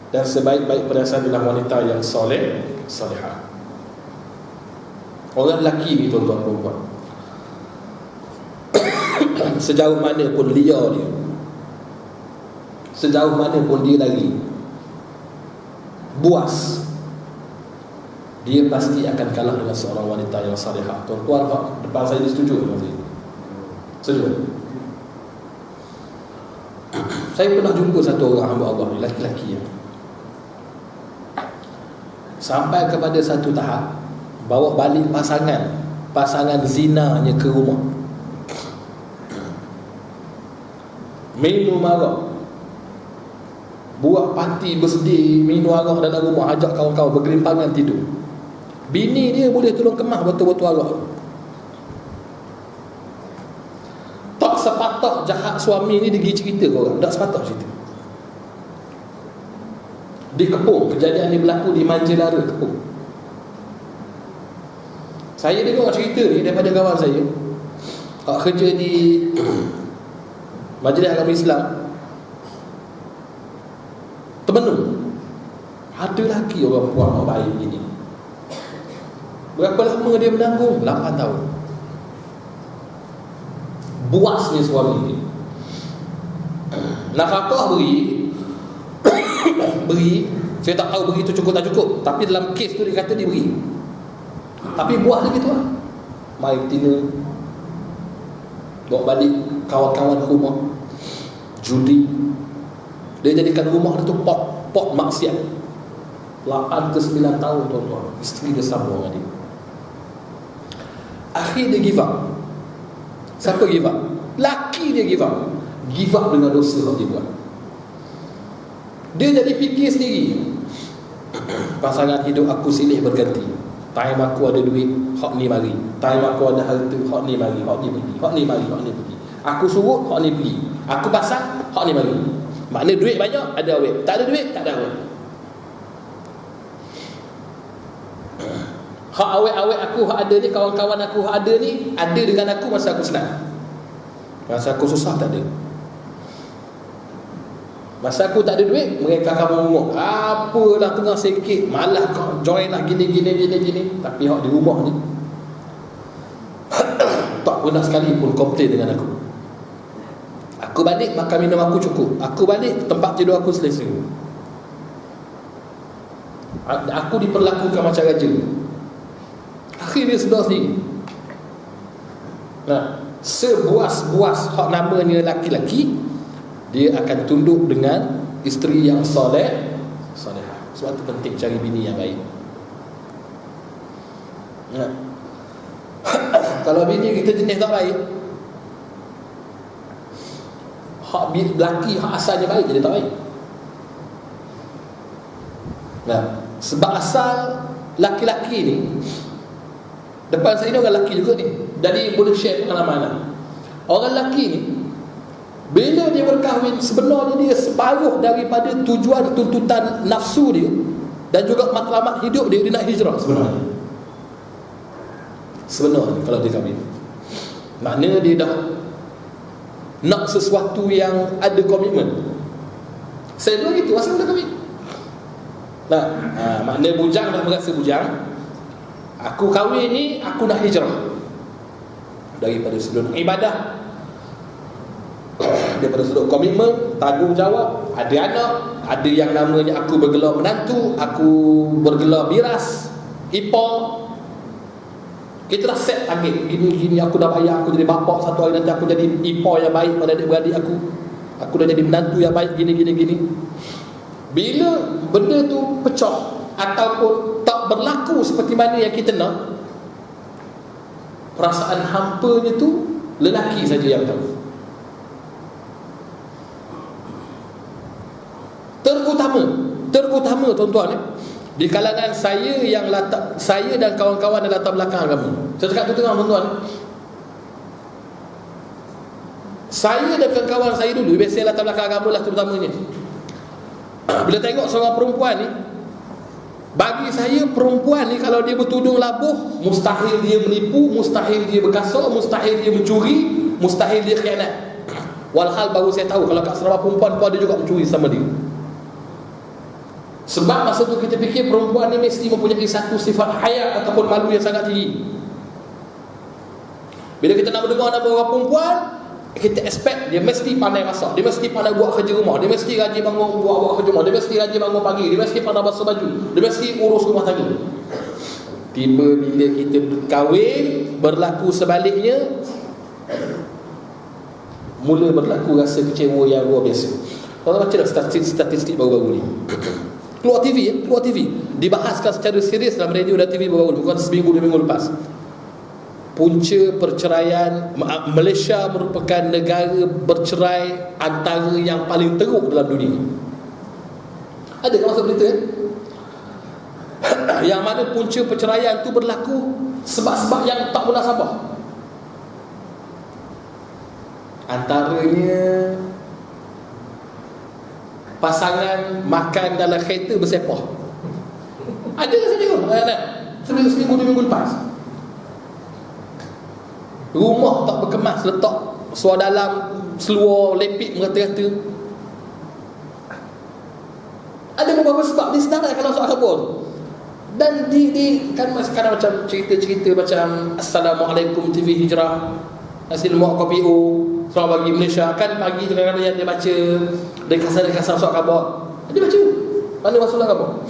Dan sebaik-baik perhiasan adalah wanita yang soleh, salihah. Orang lelaki ni tuan-tuan perempuan, sejauh mana pun liar dia, sejauh mana pun dia lari, buas, dia pasti akan kalah dengan seorang wanita yang salihah. Tuan-tuan depan saya setuju dengan saya? Setuju? Saya pernah jumpa satu orang hamba Allah, lelaki-lelaki yang sampai kepada satu tahap bawa balik pasangan zinanya ke rumah, minum arak, buat parti bersedih, minum arak dalam rumah, ajak kawan-kawan bergelimpangan tidur. Bini dia boleh tolong kemah betul-betul arak. Tak sepatah jahat suami ni dia pergi cerita ke orang, tak sepatah cerita. Di Kepung, kejadian ni berlaku di Manjelara, Kepung. Saya dengar cerita ni daripada kawan saya kerja di Majlis Agama Islam Temenung. Ada lelaki orang puan baik begini. Berapa lama dia menanggung? 8 tahun. Buasnya suami ni. Nafkah beri, saya tak tahu beri tu cukup tak cukup, tapi dalam kes tu dia kata dia beri. Tapi buat dia gitu lah. Mai betina, bawa balik kawan-kawan ke rumah, judi. Dia jadikan rumah dia tu pot maksiat. 8 ke 9 tahun tuan-tuan, isteri dia sambung dengan dia. Akhir dia give up. Siapa give up? Laki dia give up. Give up dengan dosa yang dia buat. Dia jadi fikir sendiri, pasangan hidup aku silih berganti. Time aku ada duit, hak ni mari. Time aku ada harta, hak ni mari, hak ni pergi. Hak ni mari, hak ni pergi. Aku suruh, hak ni pergi. Aku pasang, hak ni mari. Maknanya duit banyak, ada awet. Tak ada duit, tak ada awet. Hak awet-awet aku, hak ada ni, kawan-kawan aku hak ada ni, ada dengan aku masa aku senang. Masa aku susah tak ada. Masa aku tak ada duit, mereka akan mengumuk, apalah tengah sikit, malah kau join lah gini. Tapi hak di rumah ni tak pernah sekali pun komplain dengan aku. Aku balik, makan minum aku cukup. Aku balik, tempat tidur aku selesa. Aku diperlakukan macam raja. Akhirnya sedar sendiri. Nah, sebuas-buas hak namanya laki-laki, dia akan tunduk dengan isteri yang soleh, solehah. Sebab itu penting cari bini yang baik. Nah, kalau bini kita jenis tak baik, hak lelaki hak asalnya baik, jadi tak baik. Nah, sebab asal laki-laki ni, depan saya ni orang lelaki juga ni, jadi boleh share pengalaman. Orang lelaki ni, bila dia berkahwin, sebenarnya dia separuh daripada tujuan tuntutan nafsu dia dan juga matlamat hidup dia nak hijrah sebenarnya kalau dia kahwin. Maknanya dia dah nak sesuatu yang ada komitmen. Saya bilang gitu, asal dah kahwin. Nah, maknanya bujang dah merasa bujang. Aku kahwin ni, aku nak hijrah daripada sebelum ibadah, daripada sudut komitmen, tanggungjawab, ada anak, ada yang namanya aku bergelar menantu, aku bergelar biras, ipar. Kita dah set target, gini aku dah bayar, aku jadi bapak satu hari nanti, aku jadi ipar yang baik pada adik-beradik aku dah jadi menantu yang baik, gini. Bila benda tu pecah ataupun tak berlaku seperti mana yang kita nak, perasaan hampanya tu lelaki saja yang tahu. Terutama tuan-tuan, di kalangan saya yang saya dan kawan-kawan yang latar belakang agama. Saya cakap tu tengah tuan-tuan, saya dan kawan-kawan saya dulu, biasanya latar belakang agama lah terutamanya, bila tengok seorang perempuan ni, bagi saya perempuan ni kalau dia bertudung labuh, mustahil dia menipu, mustahil dia berkasar, mustahil dia mencuri, mustahil dia khianat. Walhal baru saya tahu kalau kat Sarawak perempuan pun ada juga mencuri sama dia. Sebab masa tu kita fikir perempuan ni mesti mempunyai satu sifat haya ataupun malu yang sangat tinggi. Bila kita nak mendengar nama orang perempuan, kita expect dia mesti pandai masak, dia mesti pandai buat kerja rumah, dia mesti rajin bangun buat kerja rumah, dia mesti rajin bangun pagi, dia mesti pandai basuh baju, dia mesti urus rumah tangga. Tiba bila kita kahwin, berlaku sebaliknya, mula berlaku rasa kecewa yang luar biasa. Kalau baca statistik baru-baru ni, keluar TV dibahaskan secara serius dalam radio dan TV baru-baru, bukan seminggu 2 minggu lepas. Punca perceraian, Malaysia merupakan negara bercerai antara yang paling teruk dalam dunia. Ada kan masuk berita yang mana punca perceraian tu berlaku sebab-sebab yang tak munasabah. Antaranya pasangan makan dalam kereta bersepah. Ada ke saya tengok? Seminggu 2 minggu lepas. Rumah tak berkemas, letak suar dalam, seluar lepit merata-rata. Ada beberapa sebab di senarai kalau soal khabar. Dan di kan sekarang macam cerita-cerita macam Assalamualaikum TV Hijrah, hasil muak kopi O, selamat pagi Malaysia. Kan pagi kadang-kadang dia baca, dia kasar soal khabar. Dia baca, mana masalah khabar?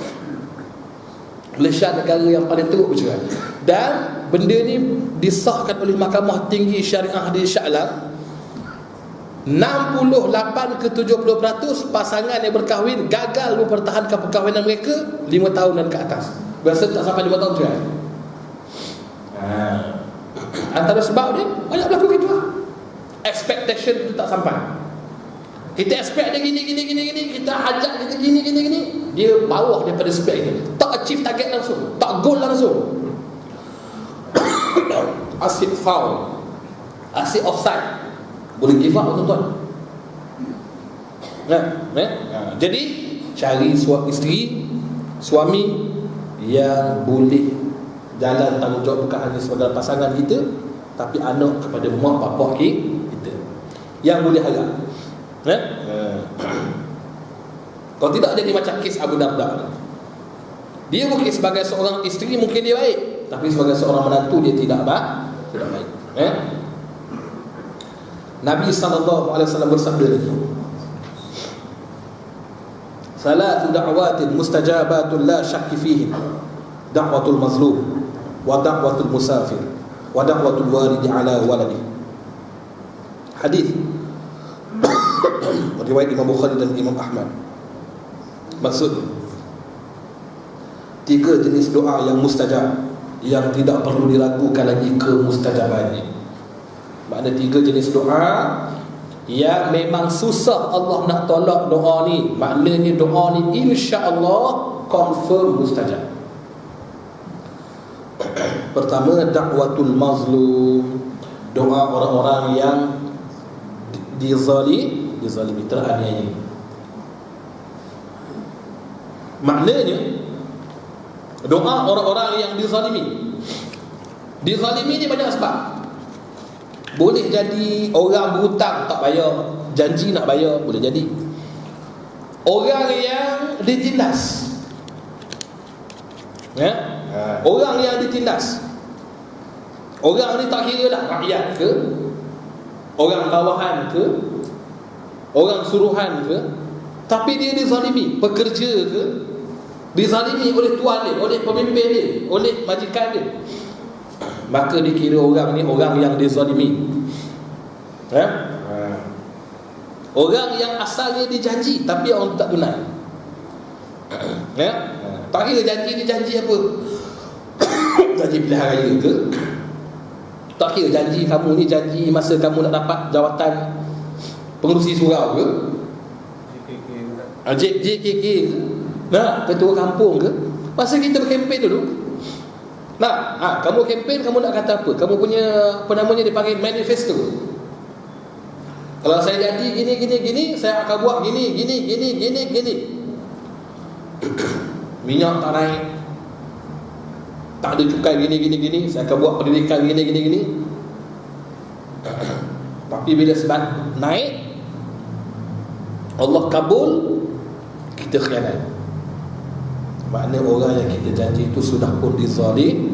Malaysia negara yang paling teruk bercerai. Dan benda ni disahkan oleh Mahkamah Tinggi Syariah di Shah Alam. 68 ke 70% pasangan yang berkahwin gagal mempertahankan perkahwinan mereka 5 tahun dan ke atas. Biasa tak sampai 5 tahun cerai. Antara sebab dia banyak berlaku gitu lah. Expectation itu tak sampai. Kita expect dia gini, kita ajak kita gini, dia bawah daripada spek itu. Tak achieve target langsung, tak goal langsung. Asyik foul, asyik offside, boleh give up tuan-tuan. Jadi cari suami yang boleh jalan tanggungjawab bukan hanya sebagai pasangan kita, tapi anak kepada mak bapak kita, yang boleh harap. Kalau tidak jadi macam kes Abu Darda. Dia mungkin sebagai seorang isteri mungkin dia baik, tapi sebagai seorang menantu dia tidak baik. Nabi SAW bersabda lagi, Salatu da'watin mustajabatun la syakki fihin, da'watul mazlum, wa da'watul musafir, wa da'watul walidi ala waladi. Hadis riwayat Imam Bukhari dan Imam Ahmad. Maksud 3 jenis doa yang mustajab, yang tidak perlu diragukan lagi kemustajabannya. Makna 3 jenis doa yang memang susah Allah nak tolak doa ni, maknanya doa ni insya-Allah confirm mustajab. Pertama, da'watul mazlum, doa orang-orang yang dizalimi, teraniaya. Maknanya doa orang-orang yang dizalimi. Dizalimi ni banyak sebab. Boleh jadi orang berhutang tak bayar, janji nak bayar, boleh jadi. Orang yang ditindas, orang yang ditindas. Orang ni tak kira lah rakyat ke, orang bawahan ke, orang suruhan ke, tapi dia dizalimi. Pekerja ke, dizalimi oleh tuan dia, oleh pemimpin dia, oleh majikan dia, maka dikira orang ni orang yang dizalimi. Orang yang asalnya dijanji tapi orang tak tunai. Tak kira janji ni janji apa, janji pilihan raya ke, tak kira janji kamu ni janji masa kamu nak dapat jawatan pengerusi surau ke, JKK ke, ketua kampung ke. Masa kita berkempen dulu, kamu kempen, kamu nak kata apa? Kamu punya apa namanya dipanggil manifesto. Kalau saya jadi gini, saya akan buat gini. Minyak tak naik, tak ada cukai gini, saya akan buat pendidikan gini. Tapi bila sebab naik, Allah kabul, kita khianat. Makna orang yang kita janji itu sudah pun dizalimi.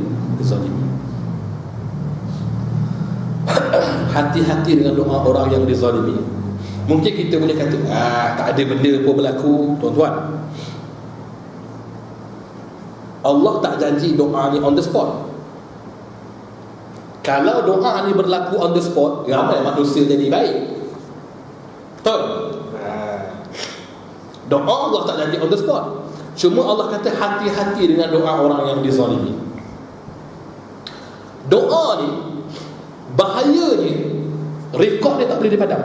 Hati-hati dengan doa orang yang dizalimi. Mungkin kita boleh kata, tak ada benda pun berlaku. Tuan-tuan, Allah tak janji doa ni on the spot. Kalau doa ni berlaku on the spot, ramai manusia jadi baik. Betul? Doa Allah tak janji on the spot. Cuma Allah kata hati-hati dengan doa orang yang dizalimi. Doa ni bahayanya, rekod dia tak boleh dipadam.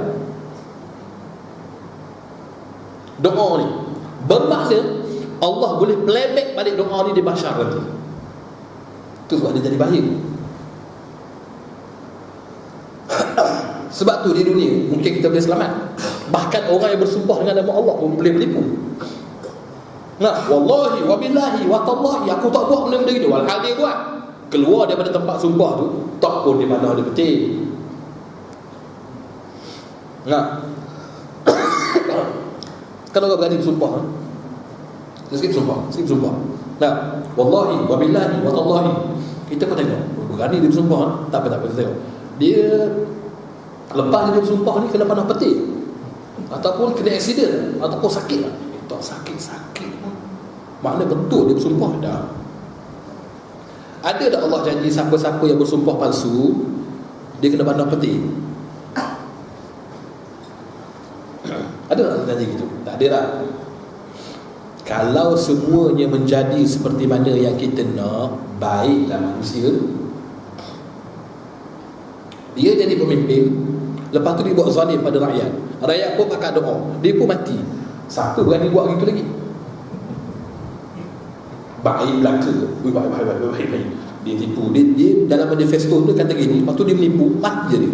Doa ni bermakna Allah boleh playback balik doa ni di bashar nanti. Itu sebab dia jadi bahaya. Sebab tu di dunia mungkin kita boleh selamat. Bahkan orang yang bersumpah dengan nama Allah pun boleh menipu. Wallahi, wabillahi, watallahi, aku tak buat benda-benda gitu. Walhal dia buat. Keluar daripada tempat sumpah tu, tak pun di mana ada betul. Kalau orang berani bersumpah, sikit bersumpah. Wallahi, wabillahi, watallahi. Kita pun tengok, berani dia bersumpah, tak apa kita tengok. Dia lepas dia bersumpah ni kena panah petir, ataupun kena aksiden, ataupun sakit lah. Tak sakit makna betul dia bersumpah dah. Ada tak Allah janji siapa-siapa yang bersumpah palsu dia kena pandang peti? Ada tak janji gitu? Tak ada lah. Kalau semuanya menjadi seperti mana yang kita nak, baiklah manusia. Dia jadi pemimpin, lepas tu dia buat zalim pada rakyat. Rakyat pun pakai doa, dia pun mati. Siapa berani buat gitu lagi? Baik belaka. Baik. Dia tipu. Dia dalam manifesto dia kata gini, lepas tu dia menipu, mati je dia.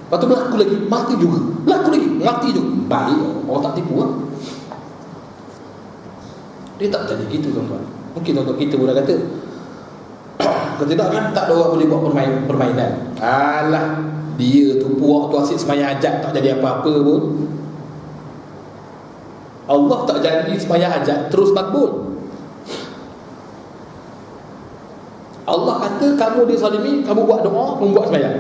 Lepas tu berlaku lagi, mati juga. Berlaku lagi, mati juga. Baik, orang tak tipu lah. Dia tak jadi gitu tuan-tuan. Mungkin tuan-tuan kita pun dah kata, kalau tidak kan tak ada orang boleh buat permainan. Alah, dia tu puak tu asyik sembahyang hajat tak jadi apa-apa pun. Allah tak janji sembahyang hajat terus makbul. Allah kata kamu dizalimi, kamu buat doa, kamu buat sembahyang.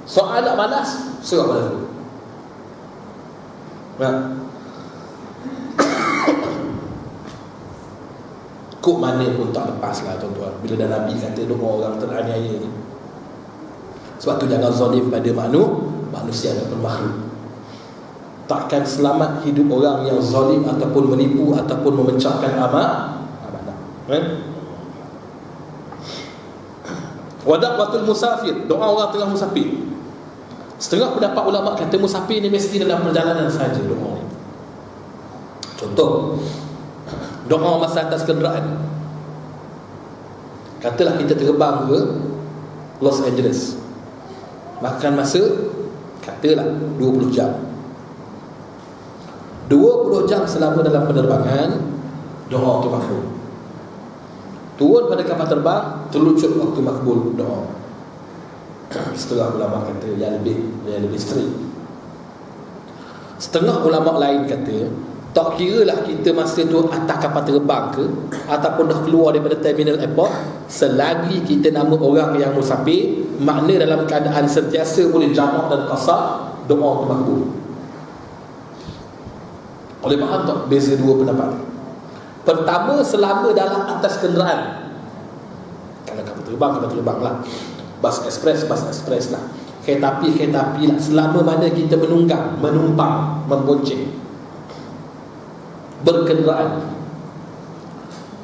Soal nak balas, serah pada tu. Kok mana pun tak lepas lah tuan-tuan. Bila dah Nabi kata doa orang teraniaya ni. Sebab tu jangan zalim pada manusia ataupun makhluk. Takkan selamat hidup orang yang zalim ataupun menipu ataupun memecahkan amanah. Wada'watul musafir, doa orang tengah musafir. Setengah pendapat ulama kata musafir ni mesti dalam perjalanan saja doa ni. Contoh, doa masa atas kenderaan. Katalah kita terbang ke Los Angeles, makan masa katalah 20 jam. 20 jam selama dalam penerbangan, doa tu makbul. Turun pada kapal terbang, terlucut waktu makbul doa. Setengah ulama kata yang lebih straight. Setengah ulama lain kata tak kira lah kita masa tu atas kapal terbang ke ataupun dah keluar daripada terminal airport, selagi kita nama orang yang musafir, makna dalam keadaan sentiasa boleh jamak dan qasar, doa tu makbul. Boleh faham tak beza dua pendapat? Pertama, selama dalam atas kenderaan. Kalau kapal terbang lah. Bas ekspres lah. Kereta api lah. Selama mana kita menumpang, membonceng, berkenderaan.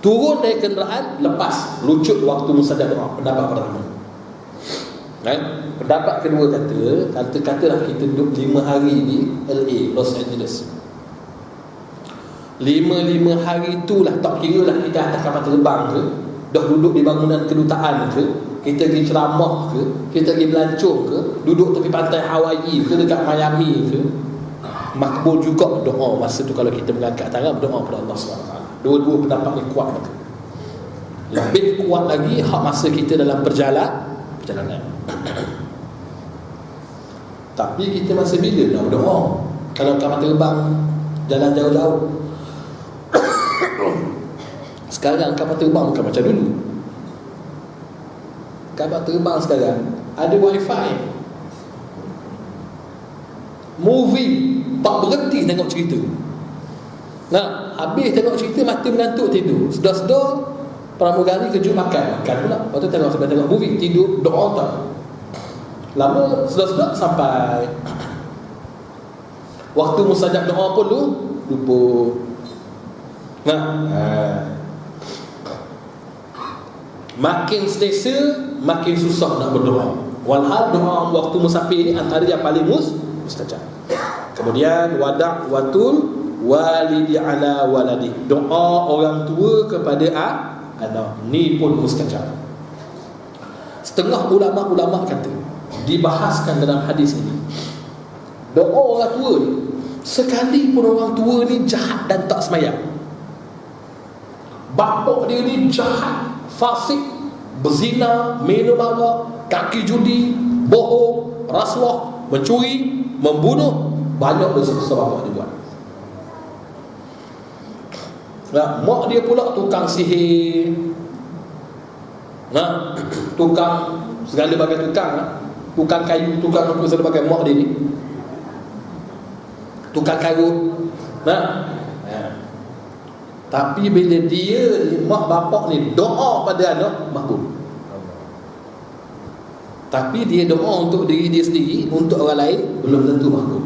Turun dari kenderaan, lepas, lucut waktu mustajab doa. Pendapat pertama. Pendapat kedua katalah kita duduk 5 hari di LA, Los Angeles. 5 hari itulah, tak kira lah kita atas kapal terbang ke, dah duduk di bangunan kedutaan ke, kita pergi ceramah ke, kita pergi melancong ke, duduk tepi pantai Hawaii ke, dekat Miami ke, makbul juga doa masa tu kalau kita mengangkat tangan berdoa kepada Allah SWT. Dua-dua pendapat ni kuat ke. Lebih kuat lagi hak masa kita dalam perjalanan. Tapi kita masih bila nak berdoa? Kalau kapal terbang jalan jauh-jauh Sekarang kapal terbang bukan macam dulu. Kapal terbang sekarang ada wifi. Movie tak berhenti tengok cerita. Nah, habis tengok cerita mata mengantuk tidur. Sedar-sedar pramugari kejut makan pula. Lepas tu sampai tengok movie, tidur, doa tak. Lama sedar-sedar sampai waktu mustajab doa pun lupa. Makin selesa, makin susah nak berdoa. Walhal doa waktu musafir ni antara yang paling mustajab. Kemudian watul walidi ala waladi, doa orang tua kepada anak ni pun mustajab. Setengah ulama-ulama kata, dibahaskan dalam hadis ini, doa orang tua ni, sekalipun orang tua ni jahat dan tak semayang, bapak dia ni jahat, fasik, berzina, minum arak, kaki judi, bohong, rasuah, mencuri, membunuh, banyak dosa-dosa bapak dia buat. Nah, mak dia pula tukang sihir, tukang segala bagai tukang kayu, tukang apa segala bagai. Mak dia ni tukang karut. Tapi bila dia ni, mak bapak ni doa pada anak, makbul. Tapi dia doa untuk diri dia sendiri, untuk orang lain belum tentu makbul.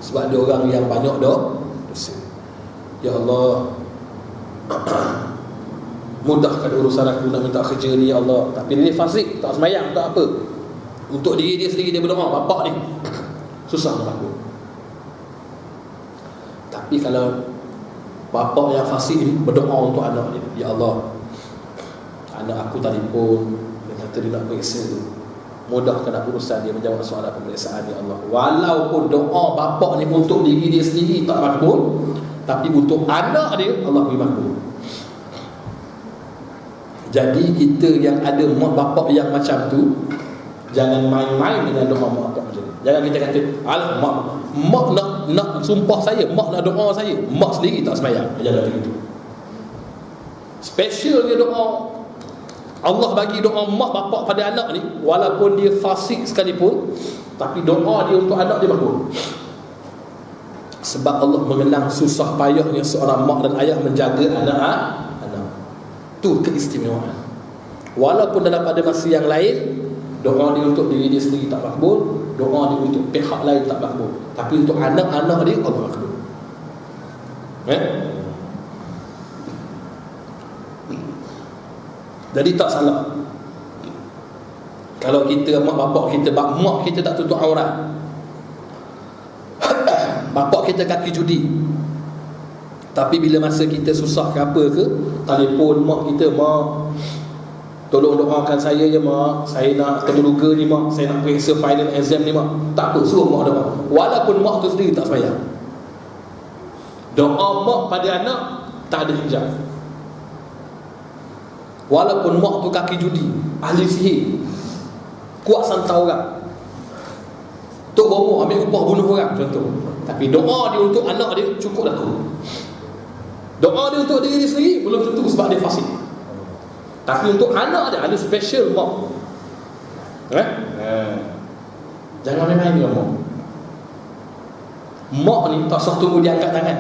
Sebab ada orang yang banyak dosa. Ya Allah, mudahkan urusan aku nak minta kerja ni ya Allah. Tapi dia ni fasik, tak semayang, tak apa. Untuk diri dia sendiri dia berdoa, bapak ni susah nak makbul. Tapi kalau bapak yang fasik ni berdoa untuk anak dia, ya Allah, anak aku telefon, dia kata dia nak periksa tu, mudahkan urusan dia, menjawab soalan pemeriksaan ya Allah. Walaupun doa bapak ni untuk diri dia sendiri tak makbul, tapi untuk anak dia Allah beri makbul. Jadi kita yang ada mak bapak yang macam tu, jangan main-main dengan doa mak bapak macam ni. Jangan kita kata, alah mak nak sumpah saya, mak nak doa saya, mak sendiri tak semayang. Jangan begitu. Special dia doa. Allah bagi doa mak bapak pada anak ni, walaupun dia fasik sekalipun, tapi doa dia untuk anak dia makbul. Sebab Allah mengenang susah payahnya seorang mak dan ayah menjaga anak. Tu keistimewaan. Walaupun dalam pada masa yang lain, doa dia untuk diri dia sendiri tak makbul, doa dia untuk pihak lain tak makbul, tapi untuk anak-anak dia Allah makbul. Jadi tak salah kalau kita mak kita tak tutup aurat, bapak kita kaki judi, tapi bila masa kita susah ke apa ke, telefon mak kita, mak tolong doakan saya ya mak, saya nak temuruga ni mak, saya nak periksa final exam ni mak. Tak apa, suruh mak doa. Walaupun mak tu sendiri tak semayang, doa mak pada anak tak ada hijab. Walaupun mak tu kaki judi, ahli sihir, kuat santau orang, tok bomo ambil upah bunuh orang contoh, tapi doa dia untuk anak dia cukup laku. Doa dia untuk diri dia sendiri belum tentu sebab dia fasik, tapi untuk anak dia ada special mak. Jangan main-main dengan mak. Mak ni tak usah tunggu dia angkat tangan,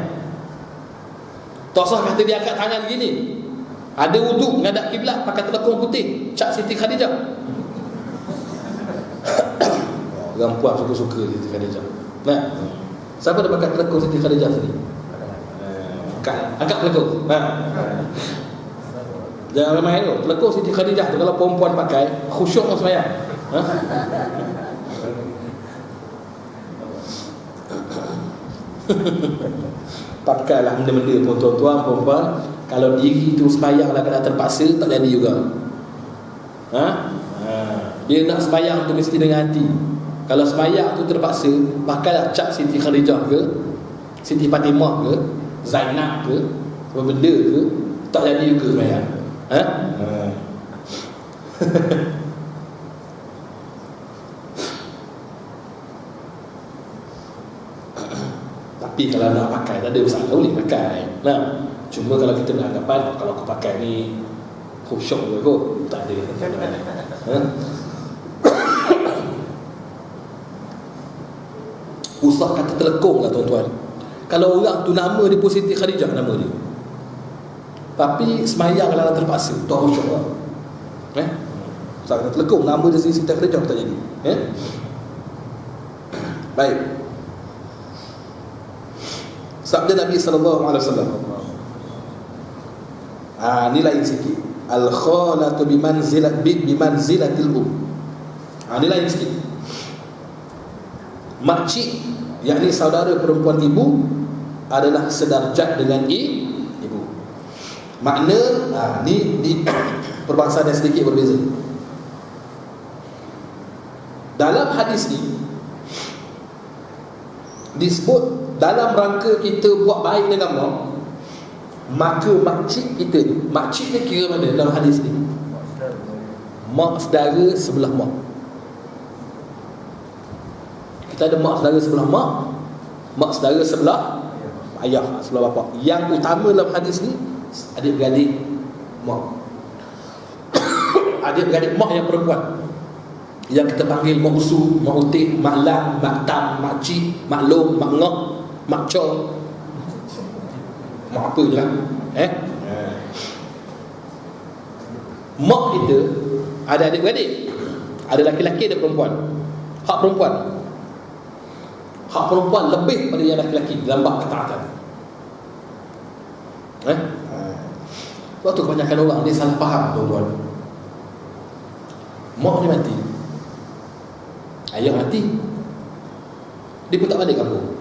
tak usah kata dia angkat tangan gini, ada wuduk menghadap kiblat pakai telekung putih, cap Siti Khadijah. Orang puan suka-suka Siti Khadijah. Siapa dah pakai telekung Siti Khadijah sini? Angkat telekung. Jangan main tu. Telekung Siti Khadijah tu kalau perempuan pakai, khusyuk orang sembahyang. Pakailah benda-benda pun tuan-tuan, perempuan. Kalau diri tu sembahyang lah kena terpaksa, tak jadi juga. Dia nak sembahyang tu mesti dengan hati. Kalau sembahyang tu terpaksa, pakailah cap Siti Khadijah ke, Siti Fatimah ke, Zainab ke, apa benda ke, tak jadi juga sembahyang. Tapi kalau nak pakai tak ada masalah, boleh pakai. Nah, cuma kalau kita beranggapan kalau aku pakai ni khusyuk ke kot, tak ada. Ha? Usah kata telekong lah tuan-tuan. Kalau orang tu nama dia pun Siti Khadijah nama dia, tapi semayang kalau terpaksa, tak khusyuk lah. Usah kata telekong, nama dia Siti Khadijah tak jadi. Baik. Sabda Nabi SAW. Ni lain sikit. Al-khalatu bimanzilatil ni lain sikit. Makcik, yakni saudara perempuan ibu, adalah sedarjat dengan ibu. Makna ni perbahasan yang sedikit berbeza. Dalam hadis ni disebut dalam rangka kita buat baik dengan mak, maka makcik kita ni, makcik ni kira mana dalam hadis ni? Mak saudara sebelah mak. Kita ada mak saudara sebelah mak, mak saudara sebelah ayah, sebelah bapa. Yang utama dalam hadis ni adik-beradik mak. Adik-beradik mak yang perempuan, yang kita panggil mak usu, mak utik, mak lang, mak tam, mak cik, mak long, mak ngok, mak cong, mak apa je lah. Mak kita ada adik-beradik, ada laki-laki, ada perempuan. Hak perempuan, hak perempuan lebih pada yang laki-laki dalam bab ketaatan. Waktu kebanyakan orang dia salah faham tuan-tuan. Mak dia mati, ayah mati, dia pun tak balik kampung.